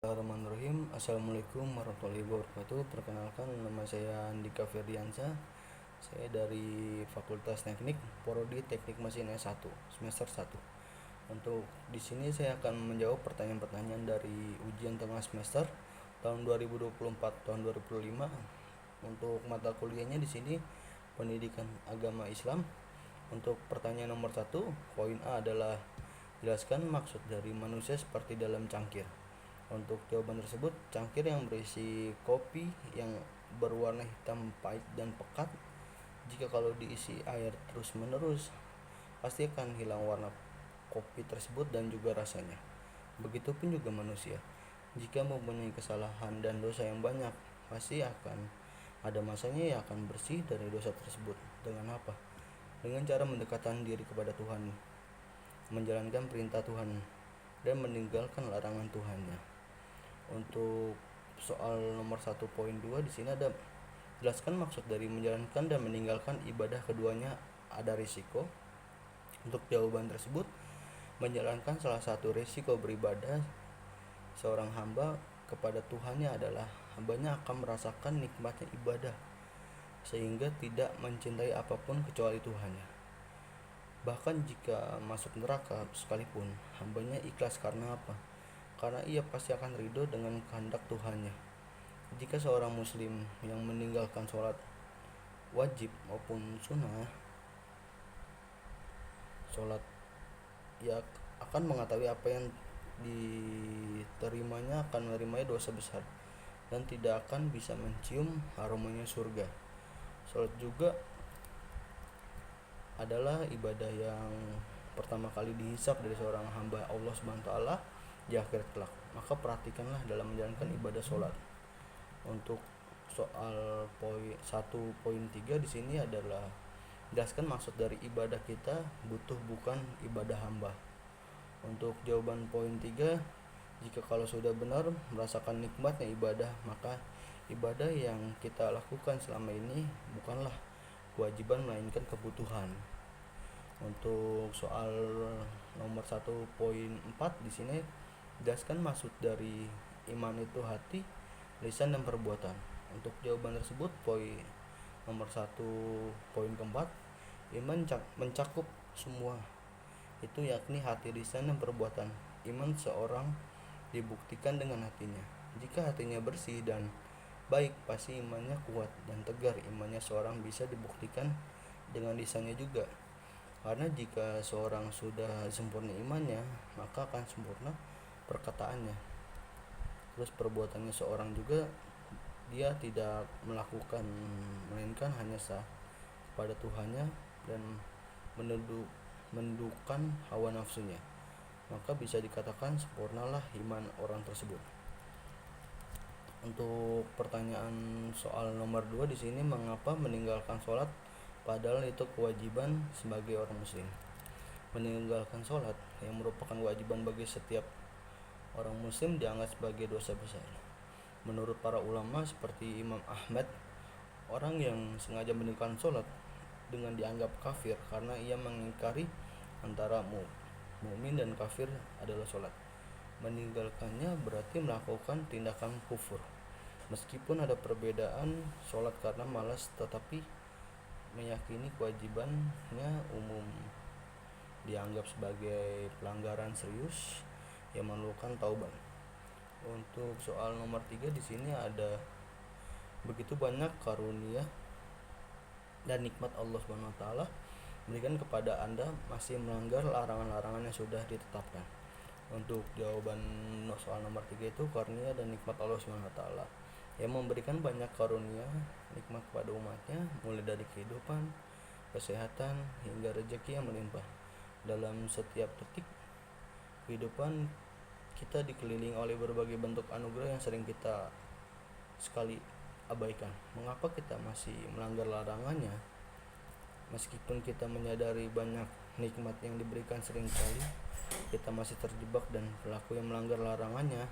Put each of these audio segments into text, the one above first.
Bismillahirrahmanirrahim. Assalamualaikum warahmatullahi wabarakatuh. Perkenalkan, nama saya Andika Firdiansyah. Saya dari Fakultas Teknik, Prodi Teknik Mesin S1, semester 1. Untuk di sini saya akan menjawab pertanyaan-pertanyaan dari ujian tengah semester tahun 2024 tahun 2025. Untuk mata kuliahnya di sini Pendidikan Agama Islam. Untuk pertanyaan nomor 1, poin A adalah jelaskan maksud dari manusia seperti dalam cangkir. Untuk jawaban tersebut, cangkir yang berisi kopi yang berwarna hitam pahit dan pekat, jika kalau diisi air terus-menerus, pasti akan hilang warna kopi tersebut dan juga rasanya. Begitupun juga manusia, jika mempunyai kesalahan dan dosa yang banyak, pasti akan ada masanya yang akan bersih dari dosa tersebut. Dengan apa? Dengan cara mendekatkan diri kepada Tuhan, menjalankan perintah Tuhan, dan meninggalkan larangan Tuhannya. Untuk soal nomor 1.2 di sini ada jelaskan maksud dari menjalankan dan meninggalkan ibadah, keduanya ada risiko. Untuk jawaban tersebut, menjalankan salah satu risiko beribadah seorang hamba kepada Tuhannya adalah hambanya akan merasakan nikmatnya ibadah sehingga tidak mencintai apapun kecuali Tuhannya. Bahkan jika masuk neraka sekalipun, hambanya ikhlas. Karena apa? Karena ia pasti akan ridho dengan kehendak Tuhannya. Jika seorang muslim yang meninggalkan sholat wajib maupun sunnah, sholat ia akan mengetahui apa yang diterimanya, akan menerimanya dosa besar dan tidak akan bisa mencium aromanya surga. Sholat juga adalah ibadah yang pertama kali dihisab dari seorang hamba Allah Subhanahu wa taala di akhirat kelak. Maka perhatikanlah dalam menjalankan ibadah sholat. Untuk soal poin 1.3 di sini adalah jelaskan maksud dari ibadah kita butuh bukan ibadah hamba. Untuk jawaban poin 3, jika kalau sudah benar merasakan nikmatnya ibadah, maka ibadah yang kita lakukan selama ini bukanlah kewajiban melainkan kebutuhan. Untuk soal nomor 1.4 di sini jelaskan maksud dari iman itu hati, lisan dan perbuatan. Untuk jawaban tersebut, poin nomor 1.4, iman mencakup semua itu, yakni hati, lisan dan perbuatan. Iman seorang dibuktikan dengan hatinya. Jika hatinya bersih dan baik, pasti imannya kuat dan tegar. Imannya seorang bisa dibuktikan dengan lisannya juga. Karena jika seorang sudah sempurna imannya, maka akan sempurna perkataannya. Terus perbuatannya seorang juga, dia tidak melakukan melainkan hanya sah kepada Tuhannya dan menundukkan hawa nafsunya. Maka bisa dikatakan sempurnalah iman orang tersebut. Untuk pertanyaan soal nomor 2 di sini, mengapa meninggalkan sholat padahal itu kewajiban sebagai orang muslim. Meninggalkan sholat yang merupakan kewajiban bagi setiap orang muslim dianggap sebagai dosa besar. Menurut para ulama seperti Imam Ahmad, orang yang sengaja meninggalkan sholat dengan dianggap kafir karena ia mengingkari antara mukmin dan kafir adalah sholat. Meninggalkannya berarti melakukan tindakan kufur. Meskipun ada perbedaan sholat karena malas, tetapi meyakini kewajibannya umum dianggap sebagai pelanggaran serius yang memerlukan taubat. Untuk soal nomor 3 di sini ada begitu banyak karunia dan nikmat Allah Subhanahu wa taala berikan kepada Anda masih melanggar larangan-larangan yang sudah ditetapkan. Untuk jawaban soal nomor 3 itu karunia dan nikmat Allah Subhanahu wa taala yang memberikan banyak karunia nikmat kepada umatnya, mulai dari kehidupan, kesehatan hingga rezeki yang melimpah. Dalam setiap detik kehidupan kita dikelilingi oleh berbagai bentuk anugerah yang sering kita sekali abaikan. Mengapa kita masih melanggar larangannya? Meskipun kita menyadari banyak nikmat yang diberikan, seringkali kita masih terjebak dan pelaku yang melanggar larangannya.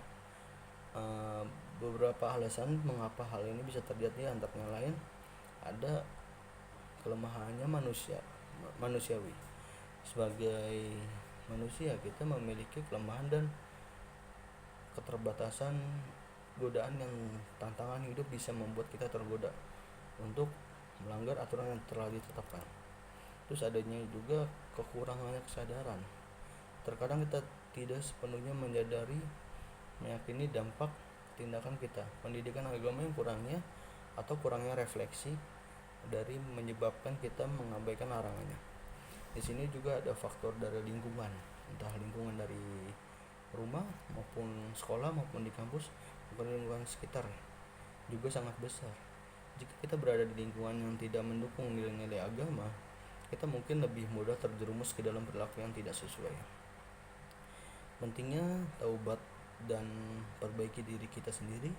Beberapa alasan mengapa hal ini bisa terjadi, antaranya lain ada kelemahannya manusiawi. Sebagai manusia kita memiliki kelemahan dan keterbatasan godaan yang tantangan hidup bisa membuat kita tergoda untuk melanggar aturan yang telah ditetapkan. Terus adanya juga kekurangannya kesadaran. Terkadang kita tidak sepenuhnya meyakini dampak tindakan kita. Pendidikan agama yang kurangnya atau kurangnya refleksi dari menyebabkan kita mengabaikan larangannya. Di sini juga ada faktor dari lingkungan, entah lingkungan dari rumah maupun sekolah maupun di kampus, maupun lingkungan sekitar juga sangat besar. Jika kita berada di lingkungan yang tidak mendukung nilai-nilai agama, kita mungkin lebih mudah terjerumus ke dalam perilaku yang tidak sesuai. Pentingnya taubat dan perbaiki diri kita sendiri,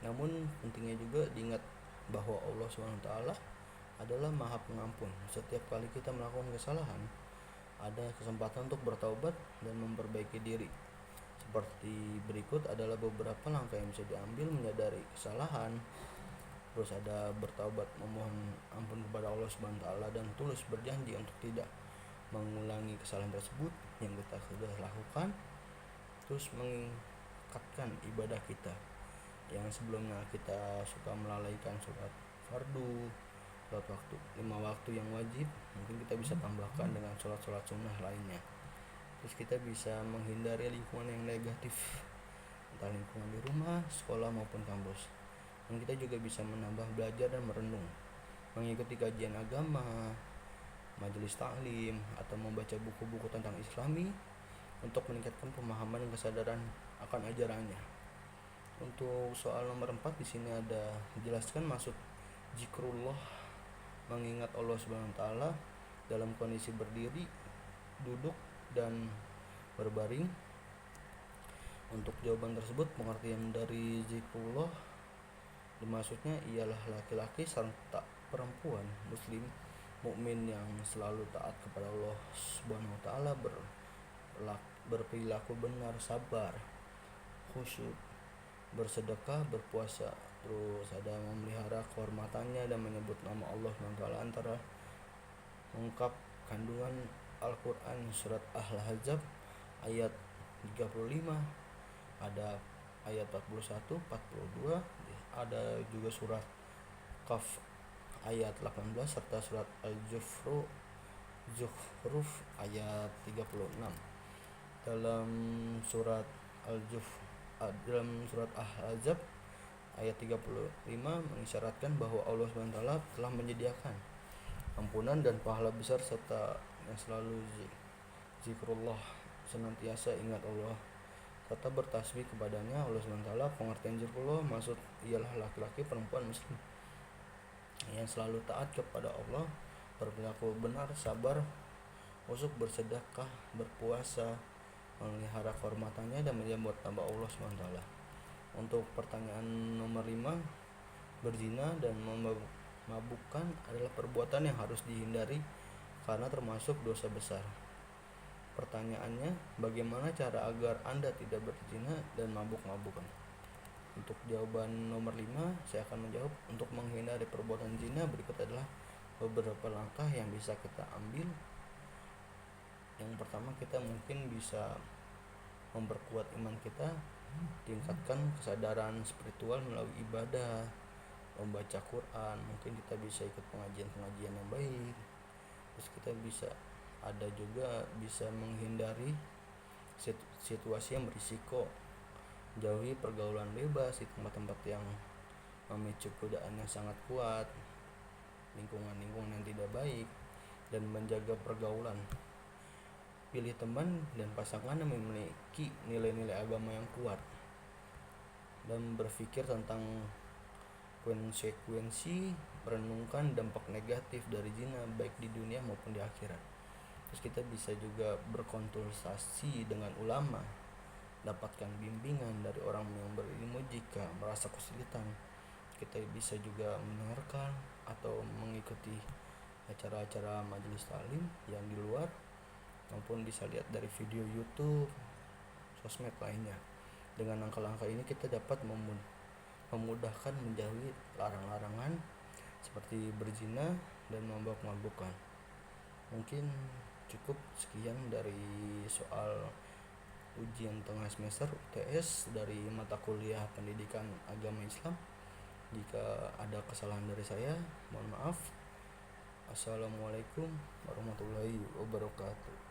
namun pentingnya juga diingat bahwa Allah SWT adalah Maha Pengampun. Setiap kali kita melakukan kesalahan, ada kesempatan untuk bertaubat dan memperbaiki diri. Seperti berikut adalah beberapa langkah yang bisa diambil menyadari kesalahan. Terus ada bertaubat, memohon ampun kepada Allah SWT dan tulus berjanji untuk tidak mengulangi kesalahan tersebut yang kita sudah lakukan. Terus meningkatkan ibadah kita yang sebelumnya kita suka melalaikan sholat fardu, sholat waktu 5 waktu yang wajib, mungkin kita bisa tambahkan dengan sholat-sholat sunnah lainnya. Terus kita bisa menghindari lingkungan yang negatif, entah lingkungan di rumah, sekolah maupun kampus. Dan kita juga bisa menambah belajar dan merenung, mengikuti kajian agama, majelis taklim, atau membaca buku-buku tentang Islami untuk meningkatkan pemahaman dan kesadaran akan ajarannya. Untuk soal nomor 4 di sini ada jelaskan maksud zikrullah, mengingat Allah SWT dalam kondisi berdiri, duduk, dan berbaring. Untuk jawaban tersebut, pengertian dari zikrullah maksudnya ialah laki-laki serta perempuan muslim mukmin yang selalu taat kepada Allah SWT, berperilaku benar, sabar, khusyuk, bersedekah, berpuasa. Terus ada memelihara kehormatannya dan menyebut nama Allah SWT antara mengungkap kandungan Al-Quran surat Al-Ahzab ayat 35, ada ayat 41, 42, ada juga surat Qaf ayat 18 serta surat Al-Zukhruf ayat 36. Dalam surat dalam surat Al-Ahzab ayat 35 mengisyaratkan bahwa Allah SWT telah menyediakan ampunan dan pahala besar serta yang selalu zikrullah, senantiasa ingat Allah serta bertasbih kepadanya Allah SWT. Pengertian zikrullah maksud ialah laki-laki perempuan muslim yang selalu taat kepada Allah, berperilaku benar, sabar, khusyuk, bersedekah, berpuasa, memelihara kehormatannya dan menyebut nama Allah SWT. Untuk pertanyaan nomor 5, berzina dan memabukkan adalah perbuatan yang harus dihindari karena termasuk dosa besar. Pertanyaannya, bagaimana cara agar Anda tidak berzina dan mabuk-mabukan? Untuk jawaban nomor 5, saya akan menjawab untuk menghindari perbuatan zina berikut adalah beberapa langkah yang bisa kita ambil. Yang pertama, kita mungkin bisa memperkuat iman kita, tingkatkan kesadaran spiritual melalui ibadah, membaca Quran, mungkin kita bisa ikut pengajian-pengajian yang baik. Terus kita bisa menghindari situasi yang berisiko, jauhi pergaulan bebas di tempat-tempat yang memicu godaan yang sangat kuat, lingkungan yang tidak baik, dan menjaga pergaulan. Pilih teman dan pasangan yang memiliki nilai-nilai agama yang kuat dan berpikir tentang konsekuensi, merenungkan dampak negatif dari zina baik di dunia maupun di akhirat. Terus kita bisa juga berkonsultasi dengan ulama, dapatkan bimbingan dari orang yang berilmu. Jika merasa kesulitan, kita bisa juga mendengarkan atau mengikuti acara-acara majelis taklim yang di luar, maupun bisa lihat dari video YouTube, sosmed lainnya. Dengan langkah-langkah ini kita dapat memudahkan menjauhi larang-larangan seperti berzina dan mabuk-mabukan. Mungkin cukup sekian dari soal ujian tengah semester UTS dari mata kuliah Pendidikan Agama Islam. Jika ada kesalahan dari saya, mohon maaf. Assalamualaikum warahmatullahi wabarakatuh.